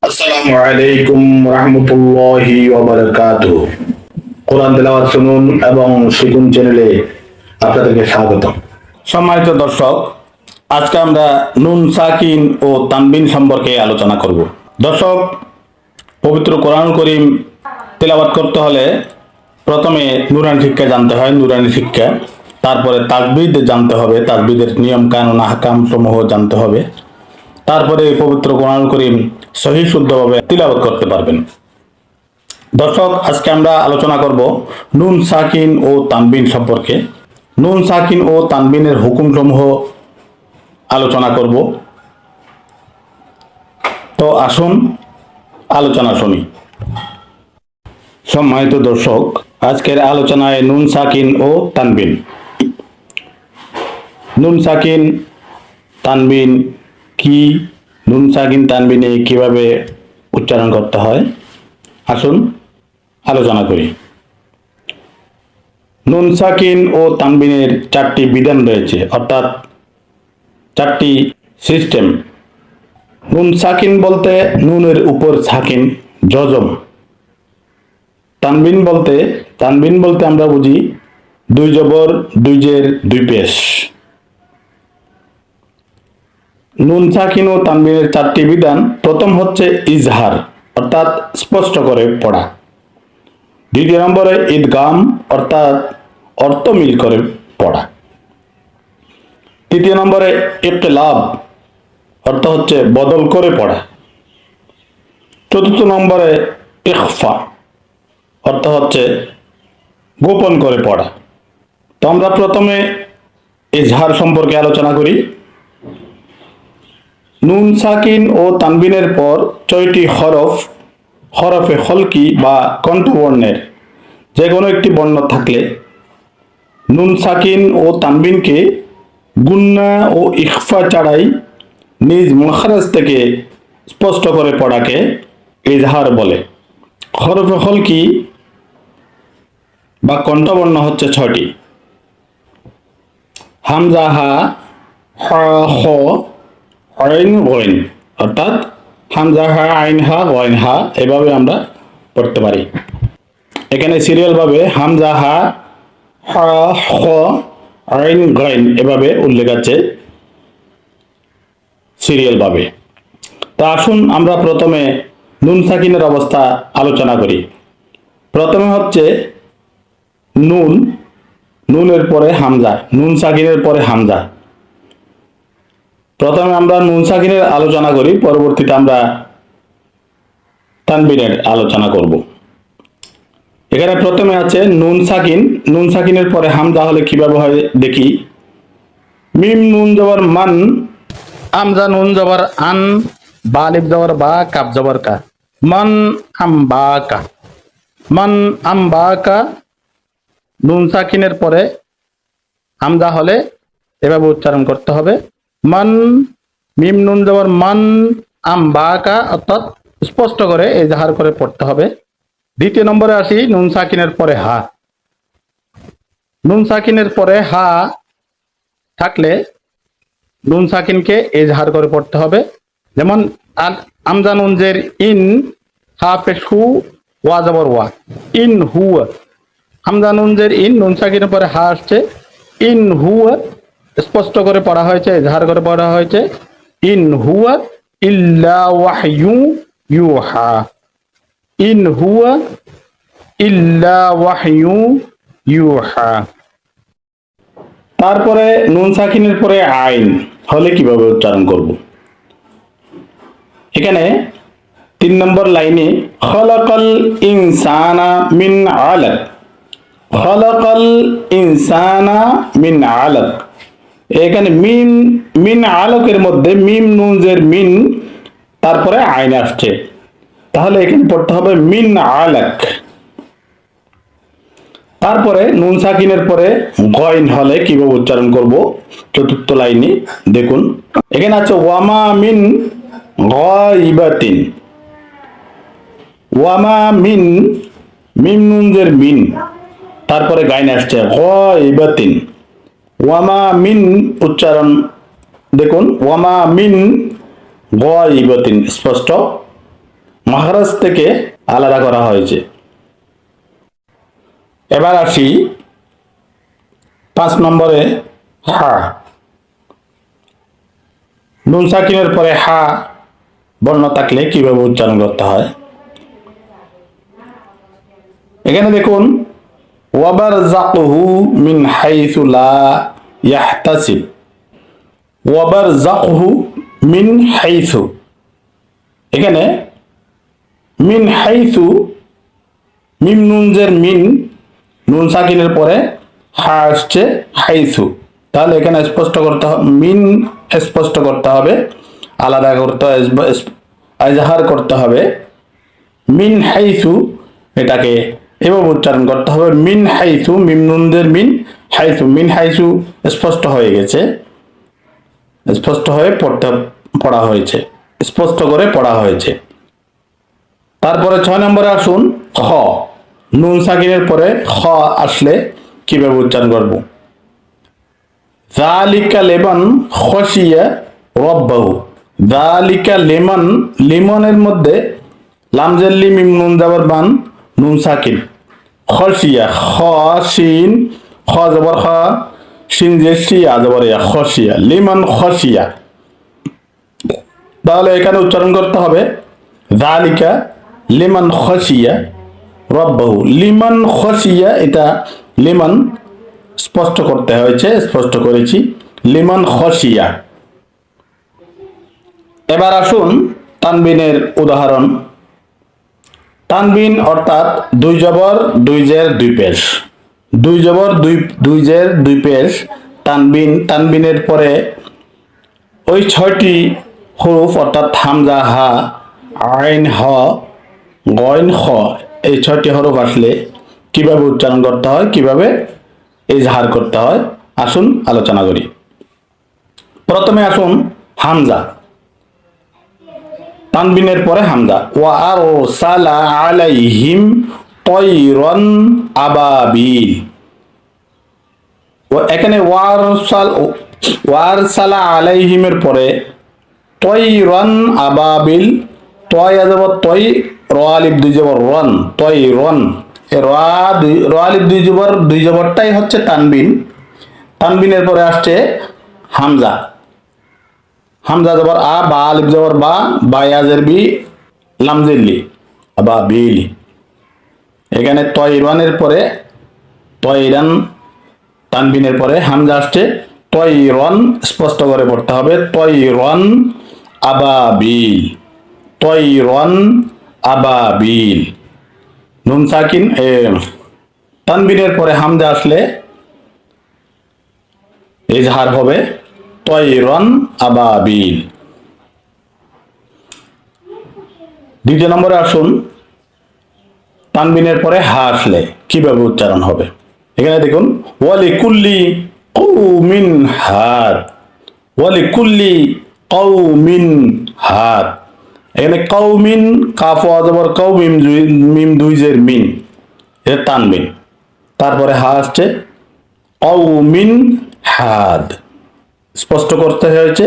আসসালামু আলাইকুম রহমতুল্লাহি ওয়া বারাকাতুহু। কোরআন তেলাওয়াত শুনুন এবং শিখুন চ্যানেলে আপনাদেরকে স্বাগতম। সম্মানিত দর্শক, আজকে আমরা নুন সাকিন ও তানবিন সম্পর্কে আলোচনা করব। দর্শক, পবিত্র কোরআন করিম তেলাওয়াত করতে হলে প্রথমে নুরানি শিক্ষা জানতে হয়, নুরানি শিক্ষা। তারপরে তাজবিদ জানতে হবে, তাজবিদের নিয়ম কানুন আহকাম সমূহ জানতে হবে। তারপরে পবিত্র কোরআন করিম সহি শুদ্ধভাবে তিলাওয়াত করতে পারবেন। দর্শক, আজকে আমরা আলোচনা করব নুন সাকিন ও তানবিন সম্পর্কে। নুন সাকিন ও তানবিনের হুকুমসমূহ আলোচনা করব। তো আসুন আলোচনা শুনি। সম্মানিত দর্শক, আজকের আলোচনায় নুন সাকিন ও তানবিন। নুন সাকিন তানবিন কি, নুন সাকিন তানবিনে কিভাবে উচ্চারণ করতে হয়, আসুন আলোচনা করি। নুন সাকিন ও তানবিনের চারটি বিধান রয়েছে, অর্থাৎ চারটি সিস্টেম। নুন সাকিন বলতে নুনের উপর সাকিন জজম। তানবিন বলতে আমরা বুঝি দুই জবর, দুই জের, দুই পেশ। নুন সাকিন ও তানবিনের চারটি বিধান। প্রথম হচ্ছে ইজহার, অর্থাৎ স্পষ্ট করে পড়া। দ্বিতীয় নম্বরে ইদগাম, অর্থাৎ অর্থ মিল করে পড়া। তৃতীয় নম্বরে ইকলাব, অর্থ হচ্ছে বদল করে পড়া। চতুর্থ নম্বরে ইখফা, অর্থ হচ্ছে গোপন করে পড়া। তো আমরা প্রথমে ইজহার সম্পর্কে আলোচনা করি। নুন সাকিন ও তানবিনের পর ৬টি হরফে হলকি বা কণ্ঠবর্ণের যে কোনো একটি বর্ণ থাকলে নুন সাকিন ও তানবিনকে গুন্না ও ইখফা ছাড়াই নিজ মখরাজ থেকে স্পষ্ট করে পড়াকে ইজহার বলে। হরফে হলকি বা কণ্ঠবর্ণ হচ্ছে ৬টি: হামজা, হা, হা, খ, আইন, গইন। অর্থাৎ হামজা, হা, আইন, হা, গইন, হা এভাবে আমরা পড়তে পারি। এখানে সিরিয়াল ভাবে হামজা, হা, হা, খ, আইন, গইন এভাবে উল্লেখ আছে সিরিয়াল ভাবে। তো আসুন আমরা প্রথমে নুন সাকিনের অবস্থা আলোচনা করি। প্রথমে হচ্ছে নুন, নুনের পরে হামজা, নুন সাকিনের পরে হামজা। প্রথমে আমরা নুন সাকিনের আলোচনা করি, পরবর্তীতে আমরা তানবিনের আলোচনা করব। এখানে প্রথমে আছে নুন সাকিন। নুন সাকিনের পরে হামজা হলে কিভাবে হয় দেখি। মিম নুন জবর মান, আমজা নুন জবর আন, বা আলিফ জবর বা, কাফ জবর কা। মান আমবাকা, মান আমবাকা। নুন সাকিনের পরে হামজা হলে এভাবে উচ্চারণ করতে হবে, মান। মিম নুন জবর মান, আমবাকা, অর্থাৎ স্পষ্ট করে এজাহার করে পড়তে হবে। দ্বিতীয় নম্বরে আসি নুন সাকিনের পরে হা। নুন সাকিনের পরে হা থাকলে নুন সাকিনকে এজাহার করে পড়তে হবে। যেমন আমজা নুন জের ইন, হা পেশ হু, ওয়া জবর ওয়া, ইন হুয়া। হামজা নুন জের ইন, নুন সাকিনের পরে হা আসছে, ইন হুয়া স্পষ্ট করে পড়া হয়েছে, এজাহার করে পড়া হয়েছে, ইন হুয়া ইল্লা ওয়াহয়ু ইউহা, ইন হুয়া ইল্লা ওয়াহয়ু ইউহা। তারপরে নুন সাকিনের পরে আইন হলে কিভাবে উচ্চারণ করব। এখানে ৩ নম্বর লাইনে খলাকাল ইনসানা মিন আলাক, খলাকাল ইনসানা মিন আলাক। এখানে মিন আলাকের মধ্যে মিম নুন জের মিন, তারপরে আইন আসছে, তাহলে এখানে পড়তে হবে মিন আলাক। তারপরে নুন সাকিনের পরে গইন হলে কিভাবে উচ্চারণ করব, চতুর্থ লাইনে দেখুন। এখানে আছে ওয়ামা মিন গাইবাতিন, ওয়ামা মিন, মিম নুন জের মিন, তারপরে গাইন আসছে গাইবাতিন। ওয়ামা মিন উচ্চারণ দেখুন, ওয়ামা মিন গাইবাতিন স্পষ্ট। মাখরাজ থেকে আলাদা করা হয়েছে। এবার আসি 5 নম্বরে হা। নুন সাকিনের পরে হা বর্ণ থাকলে কিভাবে উচ্চারণ করতে হয়। এখানে দেখুন ওয়াবারযাকুহু মিন হাইসু লা ইয়াহতাসিব। ওয়াবারযাকুহু মিন হাইসু, এখানে মিন হাইসু মিম নুনজের মিন, নুন সাকিনের পরে হা আসছে হাইসু, তাহলে এখানে স্পষ্ট করতে হবে, মিন স্পষ্ট করতে হবে, আলাদা করতে হবে, এজাহার করতে হবে। মিন হাইসু এটাকে এভাবে উচ্চারণ করতে হবে, মিন হাইসু, মিম নুনদের মিন, হাইসু, মিন হাইসু স্পষ্ট হয়ে গেছে, স্পষ্ট হয়ে পড়া হয়েছে, স্পষ্ট করে পড়া হয়েছে। তারপরে 6 নম্বরে আসুন খ। নুন সাকিনের পরে খ আসলে কিভাবে উচ্চারণ করব। যালিকা লিমান খশিয়া রব্বাহু। যালিকা লিমান, লিমনের মধ্যে লামজের লি মিম নুন যাবার বান, নুন সাকিন, খশিয়া খ শিন, খ জবর খ, শিন যে শিয়া জবর ইয়া, খশিয়া, লিমান খশিয়া। তাহলে এখানে উচ্চারণ করতে হবে যালিকা লিমান খশিয়া রব্বাহু। লিমান খশিয়া, এটা লিমান স্পষ্ট করতে হয়েছে, স্পষ্ট করেছি, লিমান খশিয়া। এবার আসুন তানবিনের উদাহরণ। তানবিন অর্থাৎ দুই জবর দুই জের দুই পেশ, দুই জবর দুই জের দুই পেশ তানবিন। তানবিনের পরে ওই 6টি হরফ অর্থাৎ হামজা, হা, আইন, হ, গইন, খ, এই 6টি হরফ আসলে কিভাবে উচ্চারণ করতে হয়, কিভাবে ইজহার করতে হয়, আসুন আলোচনা করি। প্রথমে আসুন হামজা। তানবিনের পরে হামজা। ওয়া আরসালা আলাইহিম তায়রান আবাবিল। এখানে ওয়ারসালা আলাইহিমের পরে তায়রান আবাবিল, তয় যাব তয়, র আলিফ দুই জবর রন, তায়রান, র আলিফ দুই জবরটাই হচ্ছে তানবিন। তানবিনের পরে আসছে হামজা, হামজা জবর আ, বা আলিফ জবর বা, বায়াজের বি, লামজের লি, বা বিলি। এখানে তয়রানের পরে তয়রান, তানবিনের পরে হামজা আসছে, তয়রন স্পষ্ট করে পড়তে হবে, তয়রন আবাবিল, তয়রন আবাবিল। নুন সাকিন তানবিনের পরে হামজা আসলে ইজহার হবে তয়রন আবাবিল। দ্বিতীয় নম্বরে আসুন তানবিনের পরে হা আসলে কিভাবে উচ্চারণ হবে। এখানে দেখুন ওয়ালিকুল্লি কওমিন হাদ, ওয়ালিকুল্লি কওমিন হাদ। এখানে কওমিন, কাফ ওয়া জবর কও, মিম দুই জের মিন, এটা তানবিন। তারপরে হা আসছে কওমিন হাদ, স্পষ্ট করতে হয়েছে,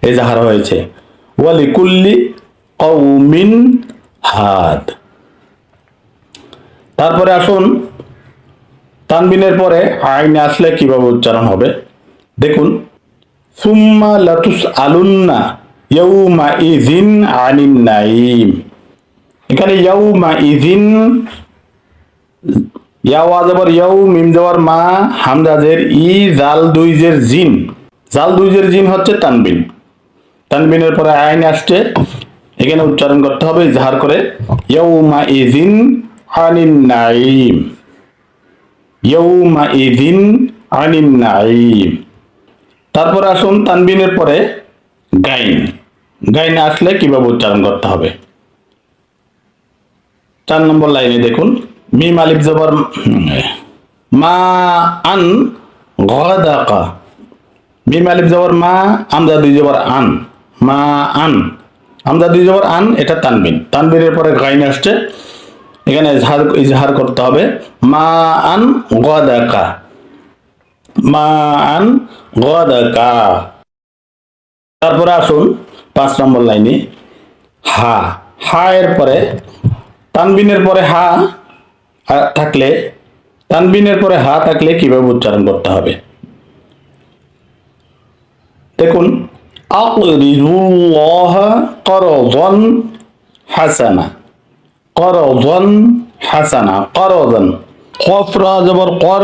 এজাহার হয়েছে, ওয়ালিকুল্লি কওমিন হাদ। তারপরে আসুন তানবিনের পরে আইন আসলে কিভাবে উচ্চারণ হবে। দেখুন সুম্মা লাতুসআলুন্না ইয়াউমা ইযিন আনিন নাঈম। এখানে ইয়াউমা ইযিন, ইয়া ওয়া জবর ইয়াউ, মিম জবর মা, হামজা জের ই, জাল দুই জের জিন, জাল দুই জের জিন হচ্ছে তানবিন। তানবিনের পরে আইন আসছে, এখানে উচ্চারণ করতে হবে ইজহার করে, ইয়াউমা ইযিন আনিন নাঈম, ইয়াউমা ইযিন আনিন নাঈম। তারপরে আসুন তানবিনের পরে গাইন। গাইন আসলে কিভাবে উচ্চারণ করতে হবে। 4 নম্বর লাইনে দেখুন মিম আলিফ জবর মা আন গাদাকা, মিম আলিফ জবর মা, আমজা দুই জবর আন, মা আন, আমজা দুই জবর আন, এটা তানবিন। তানবিনের পরে গাইন আসছে, এখানে ইজহার করতে হবে মা আন গাদাকা, মা আন গাদাকা। তারপরে আসুন 5 নম্বর লাইনে হা। হা এর পরে তানবিনের পরে হা থাকলে কিভাবে উচ্চারণ করতে হবে দেখুন, আকরিদুল্লাহ করজন হাসানা, করজন হাসানা, করজন, কফ রা জবর কর,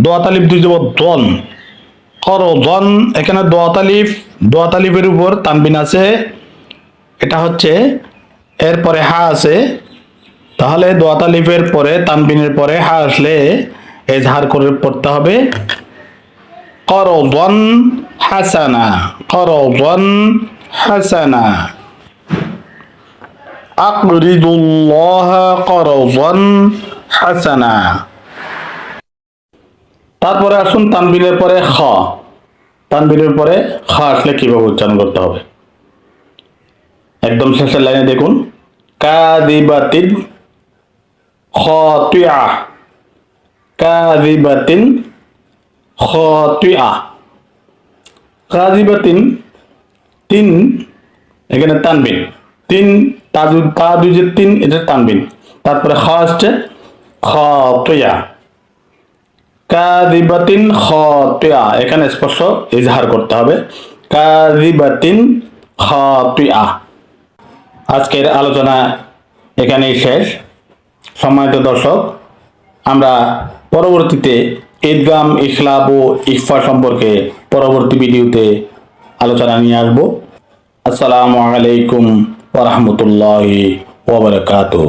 দোয়া তালিফ দুই জবর দন, করজন। এখানে দোয়া তালিফের উপর তানবিন আছে, এটা হচ্ছে এরপরে হা আছে, তাহলে দোয়া তালিফের পরে তানবিনের পরে হা আসলে এজহার করে পড়তে হবে করজন হাসানা, করজন হাসানা, আকরিদুল্লাহ করজন হাসানা। তারপরে আসুন তানবিনের পরে খ, তানবিনের পরে খ আসলে কিভাবে উচ্চারণ করতে হবে একদম শেষের লাইনে দেখুন, কাযিবাতিন খাতিআ, কাযিবাতিন খাতিআ, কাযিবাতিন, তিন এখানে তানবিন, তিন তা দুই যে তিন এটা তানবিন, তারপরে খ আসছে খাতিআ, কাযিবাতিন খাতিআ, এখানে স্পষ্ট ইজহার করতে হবে কাযিবাতিন খাতিআ। আজকের আলোচনা এখানেই শেষ। সম্মানিত দর্শক, আমরা পরবর্তীতে ঈদগাম, ইখলাব ও ইখফা সম্পর্কে পরবর্তী ভিডিওতে আলোচনা নিয়ে আসবো। আসসালামু আলাইকুম ওয়া রাহমাতুল্লাহি ওয়া বারাকাতুহু।